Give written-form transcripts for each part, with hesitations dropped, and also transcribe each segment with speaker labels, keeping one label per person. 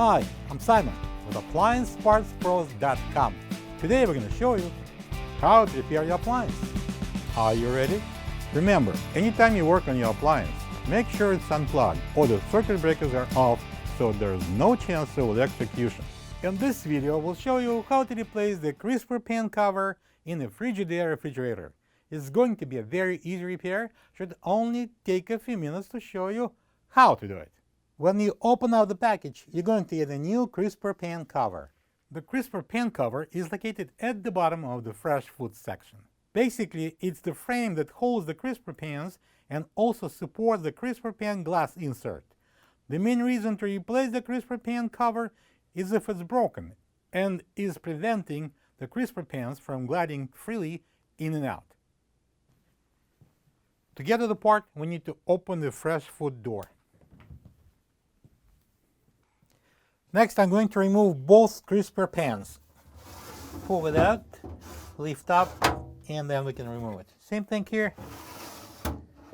Speaker 1: Hi, I'm Simon with AppliancePartsPros.com. Today we're going to show you how to repair your appliance. Are you ready? Remember, anytime you work on your appliance, make sure it's unplugged or the circuit breakers are off so there's no chance of electrocution. In this video, we'll show you how to replace the crisper pan cover in a Frigidaire refrigerator. It's going to be a very easy repair, should only take a few minutes to show you how to do it. When you open up the package, you're going to get a new crisper pan cover. The crisper pan cover is located at the bottom of the fresh food section. Basically, it's the frame that holds the crisper pans and also supports the crisper pan glass insert. The main reason to replace the crisper pan cover is if it's broken and is preventing the crisper pans from gliding freely in and out. To get to the part, we need to open the fresh food door. Next, I'm going to remove both crisper pans. Pull it out, lift up, and then we can remove it. Same thing here,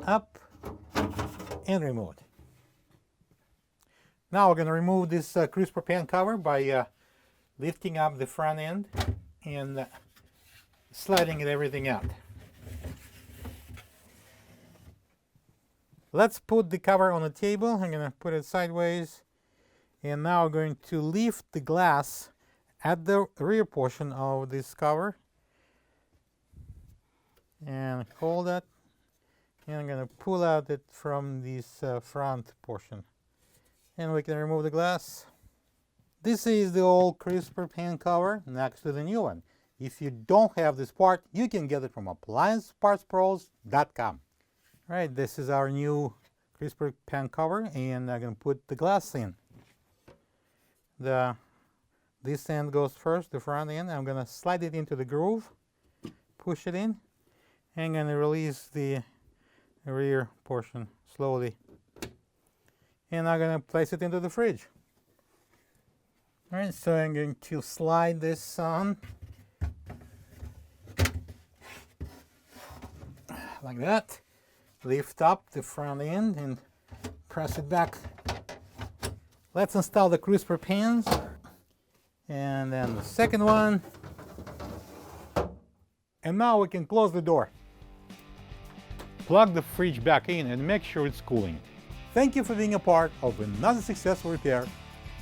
Speaker 1: up and remove it. Now we're going to remove this crisper pan cover by lifting up the front end and sliding everything out. Let's put the cover on the table. I'm going to put it sideways. And now I'm going to lift the glass at the rear portion of this cover. And hold that. And I'm going to pull out it from this front portion. And we can remove the glass. This is the old crisper pan cover next to the new one. If you don't have this part, you can get it from AppliancePartsPros.com. Alright, this is our new crisper pan cover, and I'm going to put the glass in. This end goes first, the front end. I'm going to slide it into the groove, push it in, and I'm going to release the rear portion slowly. And I'm going to place it into the fridge. Alright, so I'm going to slide this on like that. Lift up the front end and press it back. Let's install the crisper pans, and then the second one. And now we can close the door. Plug the fridge back in and make sure it's cooling. Thank you for being a part of another successful repair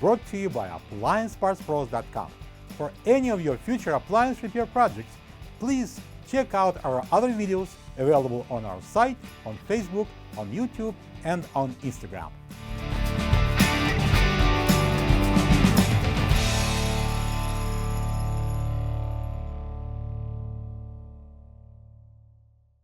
Speaker 1: brought to you by AppliancePartsPros.com. For any of your future appliance repair projects, please check out our other videos available on our site, on Facebook, on YouTube, and on Instagram.